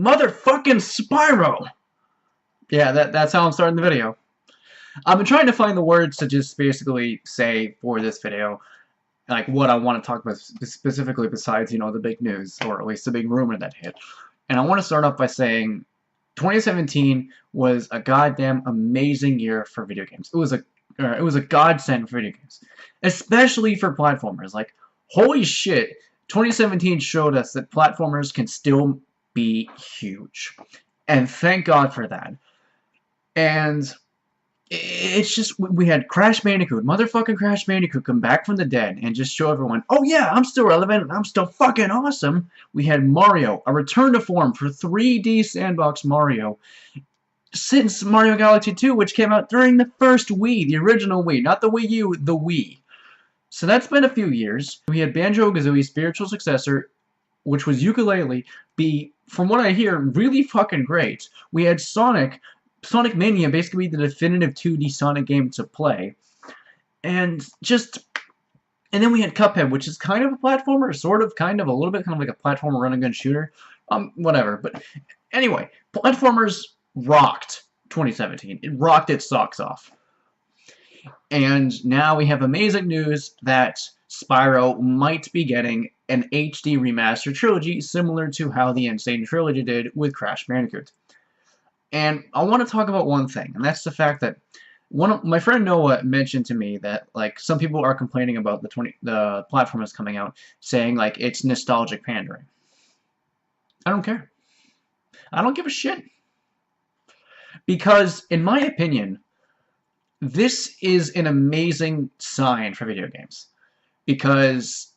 Motherfucking Spyro! Yeah, that's how I'm starting the video. I've been trying to find the words to just basically say for this video, like what I want to talk about specifically besides, you know, the big news, or at least the big rumor that hit. And I want to start off by saying 2017 was a goddamn amazing year for video games. It was a godsend for video games, especially for platformers. Like, holy shit, 2017 showed us that platformers can still be huge, and thank God for that. And it's just, we had Crash Bandicoot, motherfucking Crash Bandicoot, come back from the dead and just show everyone, oh yeah, I'm still relevant, I'm still fucking awesome. We had Mario, a return to form for 3D sandbox Mario, since Mario Galaxy 2, which came out during the first Wii, the original Wii, not the Wii U, the Wii. So that's been a few years. We had Banjo-Kazooie's spiritual successor, which was Yooka-Laylee, be, from what I hear, really fucking great. We had Sonic Mania, basically the definitive 2D Sonic game to play. And then we had Cuphead, which is kind of a platformer, sort of, kind of, a little bit, kind of like a platformer run-and-gun shooter. Whatever. But anyway, platformers rocked 2017. It rocked its socks off. And now we have amazing news that Spyro might be getting an HD remaster trilogy, similar to how the Insane Trilogy did with Crash Bandicoot. And I want to talk about one thing, and that's the fact that my friend Noah mentioned to me that, like, some people are complaining about the platform that's coming out, saying like it's nostalgic pandering. I don't care. I don't give a shit. Because in my opinion, this is an amazing sign for video games. Because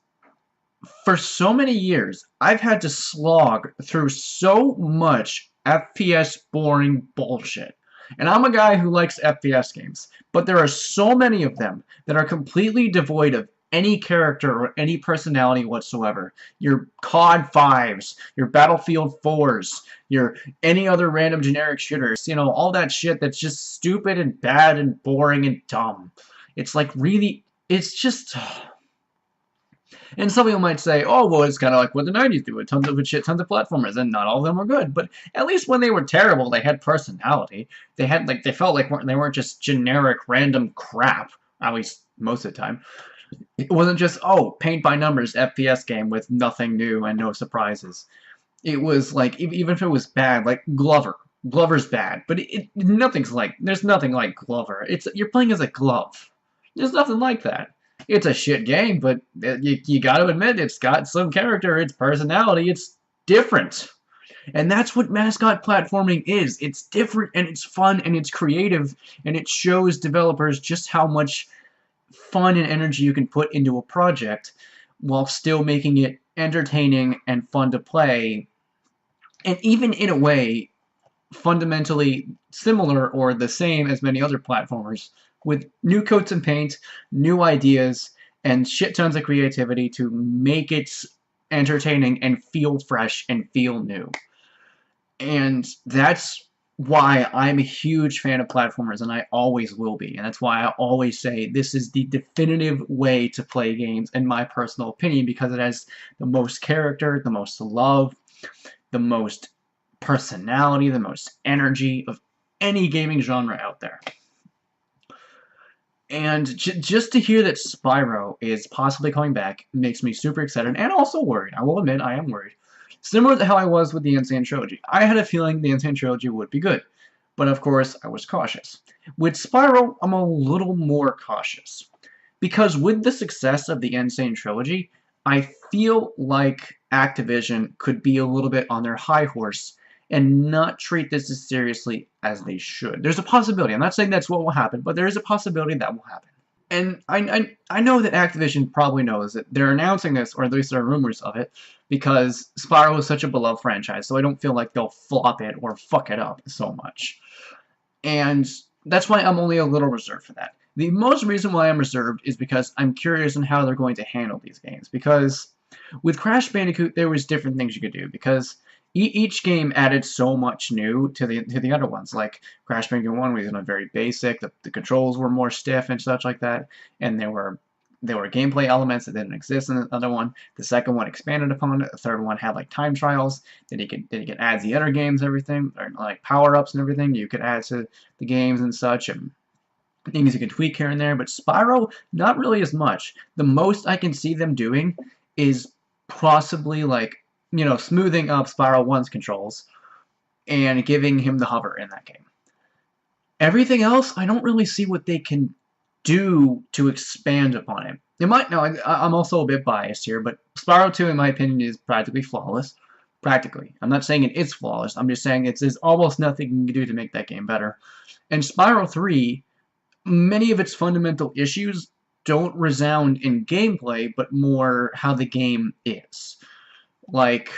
for so many years, I've had to slog through so much FPS boring bullshit. And I'm a guy who likes FPS games, but there are so many of them that are completely devoid of any character or any personality whatsoever. Your COD 5s, your Battlefield 4s, your any other random generic shooters, you know, all that shit that's just stupid and bad and boring and dumb. It's like really, it's just... And some people might say, oh, well, it's kind of like what the 90s do, with tons of good shit, tons of platformers, and not all of them were good. But at least when they were terrible, they had personality. They had, like, they felt like they weren't just generic, random crap, at least most of the time. It wasn't just, oh, paint by numbers FPS game with nothing new and no surprises. It was like, even if it was bad, like Glover. Glover's bad, but nothing's like, there's nothing like Glover. You're playing as a glove. There's nothing like that. It's a shit game, but you gotta admit, it's got some character, it's personality, it's different. And that's what mascot platforming is. It's different, and it's fun, and it's creative, and it shows developers just how much fun and energy you can put into a project while still making it entertaining and fun to play, and even in a way fundamentally similar or the same as many other platformers, with new coats and paint, new ideas, and shit tons of creativity to make it entertaining and feel fresh and feel new. And that's why I'm a huge fan of platformers, and I always will be. And that's why I always say this is the definitive way to play games, in my personal opinion, because it has the most character, the most love, the most personality, the most energy of any gaming genre out there. And just to hear that Spyro is possibly coming back makes me super excited and also worried. I will admit, I am worried. Similar to how I was with the Insane Trilogy. I had a feeling the Insane Trilogy would be good. But of course, I was cautious. With Spyro, I'm a little more cautious. Because with the success of the Insane Trilogy, I feel like Activision could be a little bit on their high horse and not treat this as seriously as they should. There's a possibility. I'm not saying that's what will happen, but there is a possibility that will happen. And I know that Activision probably knows that they're announcing this, or at least there are rumors of it, because Spyro is such a beloved franchise, so I don't feel like they'll flop it or fuck it up so much. And that's why I'm only a little reserved for that. The most reason why I'm reserved is because I'm curious on how they're going to handle these games. Because with Crash Bandicoot, there was different things you could do, because each game added so much new to the other ones. Like Crash Bandicoot 1 was very basic, the controls were more stiff and such like that, and there were there were gameplay elements that didn't exist in the other one. The second one expanded upon it. The third one had like time trials that you could add to the other games, everything, or like power-ups and everything you could add to the games and such, and things you can tweak here and there. But Spyro, not really as much. The most I can see them doing is possibly like, you know, smoothing up Spyro 1's controls and giving him the hover in that game. Everything else, I don't really see what they can do to expand upon it. It might, no, I'm also a bit biased here, but Spyro 2, in my opinion, is practically flawless. Practically. I'm not saying it is flawless. I'm just saying there's almost nothing you can do to make that game better. And Spyro 3, many of its fundamental issues don't resound in gameplay, but more how the game is. Like,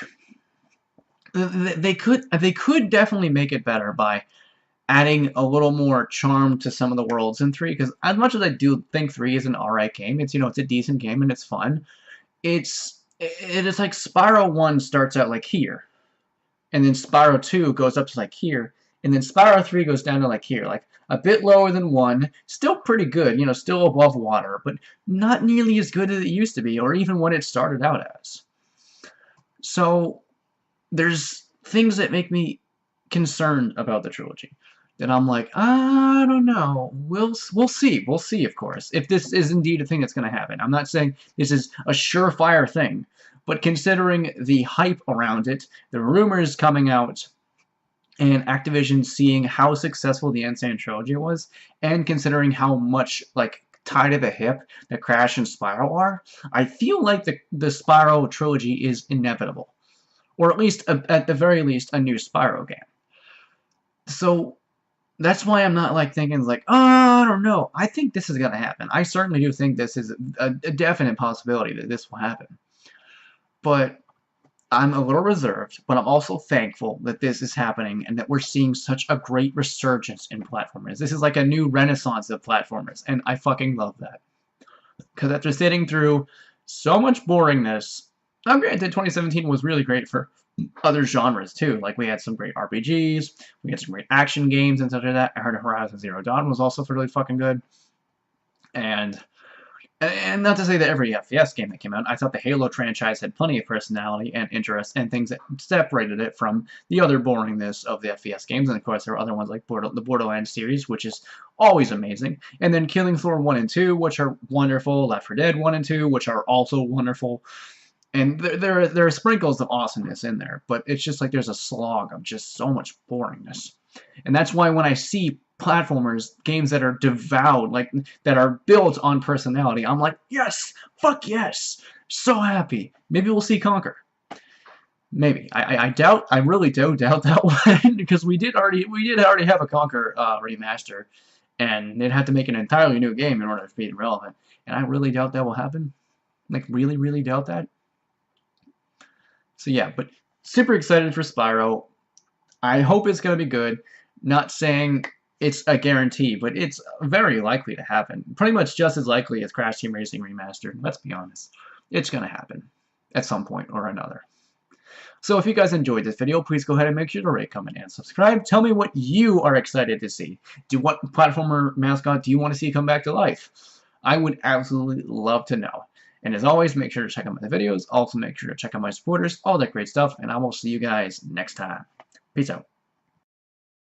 they could definitely make it better by adding a little more charm to some of the worlds in 3, because as much as I do think 3 is an alright game, it's, you know, it's a decent game and it's fun, it is like Spyro 1 starts out like here, and then Spyro 2 goes up to like here, and then Spyro 3 goes down to like here, like a bit lower than 1, still pretty good, you know, still above water, but not nearly as good as it used to be, or even what it started out as. So, there's things that make me concerned about the trilogy. That I'm like, I don't know. We'll see. We'll see, of course, if this is indeed a thing that's going to happen. I'm not saying this is a surefire thing, but considering the hype around it, the rumors coming out, and Activision seeing how successful the Insane Trilogy was, and considering how much, like, tied to the hip that Crash and Spyro are, I feel like the Spyro trilogy is inevitable. Or at least, at the very least, a new Spyro game. So, that's why I'm not like thinking like, oh, I don't know. I think this is going to happen. I certainly do think this is a definite possibility that this will happen. But I'm a little reserved, but I'm also thankful that this is happening and that we're seeing such a great resurgence in platformers. This is like a new renaissance of platformers, and I fucking love that. Because after sitting through so much boringness, now granted 2017 was really great for other genres too. Like, we had some great RPGs, we had some great action games and such like that. I heard Horizon Zero Dawn was also really fucking good. And not to say that every FPS game that came out, I thought the Halo franchise had plenty of personality and interest and things that separated it from the other boringness of the FPS games. And of course, there are other ones like the Borderlands series, which is always amazing. And then Killing Floor 1 and 2, which are wonderful. Left 4 Dead 1 and 2, which are also wonderful. And there are sprinkles of awesomeness in there, but it's just like there's a slog of just so much boringness. And that's why when I see platformers, games that are devoured, like, that are built on personality, I'm like, yes! Fuck yes! So happy! Maybe we'll see Conquer. Maybe. I really do doubt that one, because we did already have a Conquer remaster, and they'd have to make an entirely new game in order to be relevant. And I really doubt that will happen. Like, really, really doubt that. So yeah, but super excited for Spyro. I hope it's going to be good. Not saying it's a guarantee, but it's very likely to happen. Pretty much just as likely as Crash Team Racing Remastered. Let's be honest. It's going to happen at some point or another. So if you guys enjoyed this video, please go ahead and make sure to rate, comment, and subscribe. Tell me what you are excited to see. What platformer mascot do you want to see come back to life? I would absolutely love to know. And as always, make sure to check out my videos. Also, make sure to check out my supporters, all that great stuff. And I will see you guys next time. Peace out.